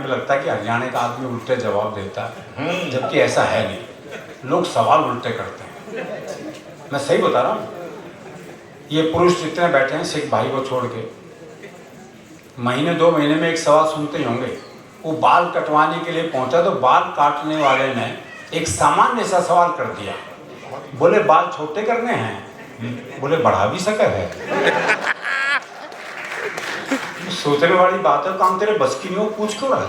लगता है कि हरियाणा का आदमी उल्टे जवाब देता है, जबकि ऐसा है नहीं। लोग सवाल उल्टे करते हैं, मैं सही बता रहा हूँ। ये पुरुष जितने बैठे हैं सिख भाई को छोड़ के, महीने 2 महीने में एक सवाल सुनते ही होंगे। वो बाल कटवाने के लिए पहुंचा तो बाल काटने वाले ने एक सामान्य सा सवाल कर दिया, बोले बाल छोटे करने हैं? बोले बढ़ा भी सके है। सोचने वाली बात है, काम तेरे बस की नहीं हो, पूछ क्यों रहा है?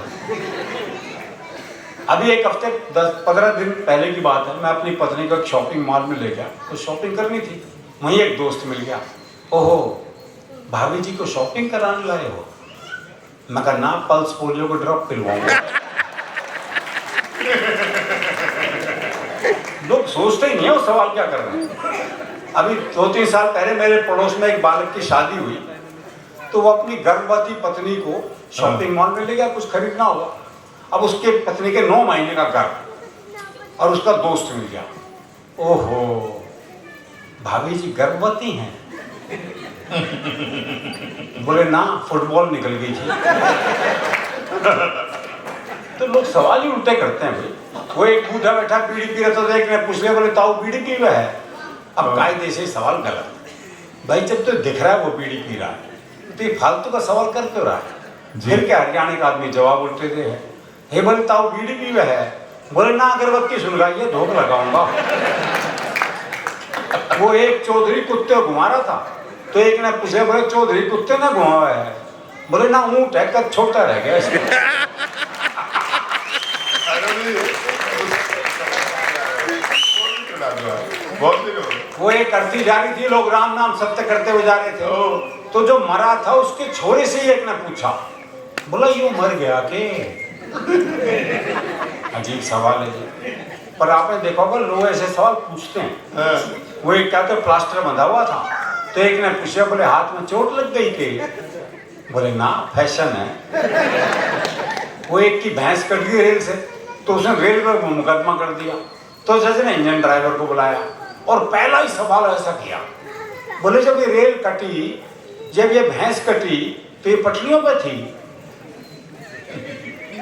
अभी एक हफ्ते 10-15 दिन पहले की बात है, मैं अपनी पत्नी को एक शॉपिंग मॉल में ले गया, तो शॉपिंग करनी थी। वहीं एक दोस्त मिल गया, ओहो भाभी जी को शॉपिंग कराने लाए हो? मैं कहा ना, पल्स पोलियो को ड्रॉप पिलवाऊंगा। लोग सोचते ही नहीं है वो सवाल क्या कर रहे हैं। अभी 2-3 साल पहले मेरे पड़ोस में एक बालक की शादी हुई, तो वो अपनी गर्भवती पत्नी को शॉपिंग मॉल में ले गया, कुछ खरीदना होगा। अब उसके पत्नी के 9 महीने का गर्भ, और उसका दोस्त मिल गया, ओहो भाभी जी गर्भवती हैं? बोले ना, फुटबॉल निकल गई थी। तो लोग सवाल ही उल्टे करते हैं भाई। वो एक बूढ़ा बैठा बीड़ी पी रहा था, एक ने पूछ लिया, बोले ताऊ बीड़ी पी रहा है? अब कायदे से सवाल गलत भाई, जब तो दिख रहा है वो बीड़ी पी रहा है तो ये फालतू का सवाल कर क्यों रहा है? फिर क्या हरियाणा का आदमी जवाब उल्टे दे है, हे बोले ताऊ बीड़ी पी रहा है? बोले ना, अगरबत्ती सुलगाइए, धूप लगाऊंगा। वो एक चौधरी कुत्ते को घुमा रहा था, तो एक ने पूछे, बोले चौधरी कुत्ते ने घुमावा है? बोले ना, ऊँट है, कद छोटा रह गया इसका। वो एक करती जा रही थी, लोग राम नाम सत्य करते हुए जा रहे थे, तो जो मरा था उसके छोरे से ही एक ने पूछा, बोला यूं मर गया के? अजीब सवाल है जी, पर आपने देखा होगा लोग ऐसे सवाल पूछते हैं। वो एक क्या तो प्लास्टर बंधा हुआ था, तो एक ने पूछा, बोले हाथ में चोट लग गई के? बोले ना, फैशन है। वो एक की भैंस कट गई रेल से, तो उसने रेल पर मुकदमा कर दिया, तो जज ने इंजन ड्राइवर को बुलाया और पहला ही सवाल ऐसा किया, बोले जब ये रेल कटी, जब ये भैंस कटी तो ये पटरियों पे थी?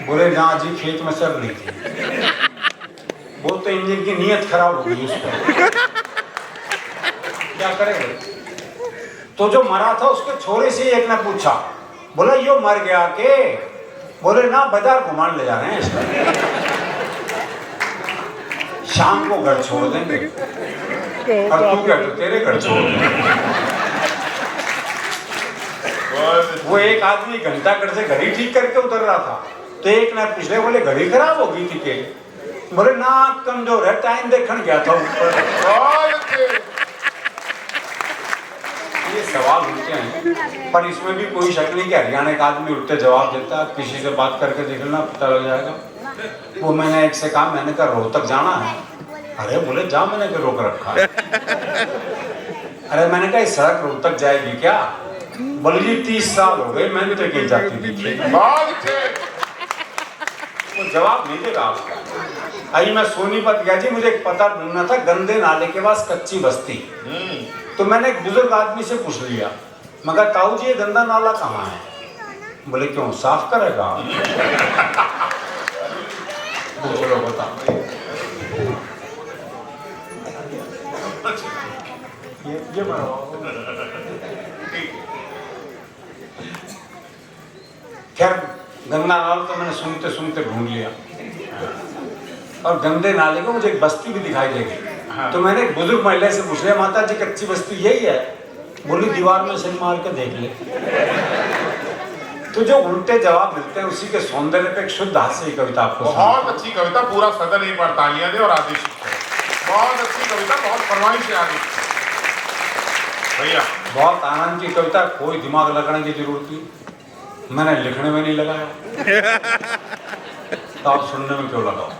बोले ना जी, खेत में चल रही थी। वो तो इंजन की नीयत खराब हो गई उसका, क्या करेंगे? तो जो मरा था उसके छोरे से एक ने पूछा, बोला यो मर गया के? बोले ना, बाजार घुमान ले जा रहे हैं इसका, शाम को घर छोड़ देंगे। और तू क्या, तो तेरे घर छोड़ देंगे। वो एक आदमी घंटाघर से घड़ी ठीक करके उतर रहा था, तो एक ने पूछे, बोले घड़ी खराब हो गई थी के? बोले ना, कमजोर है, टाइम देखने गया था ऊपर। ये सवाल उल्टे हैं, पर इसमें भी कोई शक नहीं कि हरियाणा का आदमी उल्टे जवाब देता है। किसी से बात करके देख लेना, पता लग जाएगा। वो मैंने एक से कहा, मैंने कहा रोहतक जाना है? अरे बोले जा, मैंने क्या रोक रखा है? अरे मैंने कहा इस सड़क रोहतक जाएगी क्या? बोले जी 30 साल हो गए मैंने तो कहीं जाती थी। वो जवाब नहीं देगा आपका। अभी मैं सोनीपत गया जी, मुझे पता ढूंढना था गंदे नाले के पास कच्ची बस्ती। तो मैंने एक बुजुर्ग आदमी से पूछ लिया, मगर ताऊ जी ये गंदा नाला कहाँ है? बोले क्यों, साफ करेगा? बोलो बता। ये खैर गंगा नाला तो मैंने सुनते सुनते ढूंढ लिया, और गंदे नाले को मुझे एक बस्ती भी दिखाई देगी। तो मैंने एक बुजुर्ग महिला से पूछ लिया, माता जी कच्ची बस्ती यही है? बोली दीवार में सिल मार के देख ले। तो जो उल्टे जवाब मिलते हैं उसी के सौंदर्य पे एक शुद्ध हास्य कविता आपको। बहुत अच्छी कविता, पूरा सदन एक बार तालियां दे और आदेश करें। बहुत अच्छी कविता, बहुत फरमाइश से आदेश भैया। बहुत आनंद की कविता, कोई दिमाग लगाने की जरूरत नहीं, मैंने लिखने में नहीं लगाया, तो आप सुनने में क्यों लगाओ?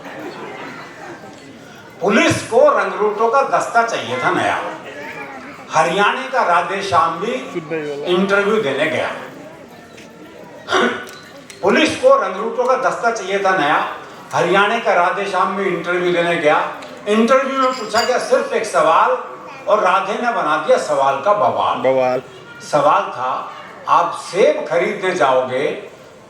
पुलिस को रंगरूटों का दस्ता चाहिए था नया। हरियाणा का राधे श्याम भी इंटरव्यू देने गया। पुलिस को रंगरूटों का दस्ता चाहिए था नया, हरियाणा का राधे श्याम भी इंटरव्यू देने गया। इंटरव्यू में पूछा गया सिर्फ एक सवाल, और राधे ने बना दिया सवाल का बवाल। सवाल था, आप सेब खरीदने जाओगे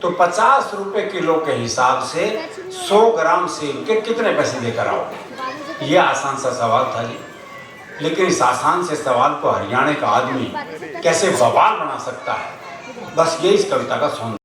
तो 50 रुपए किलो के हिसाब से 100 ग्राम सेब के कितने पैसे देकर आओगे? ये आसान सा सवाल था जी। लेकिन इस आसान से सवाल को हरियाणा का आदमी कैसे बवाल बना सकता है, बस ये इस कविता का सौंदर्य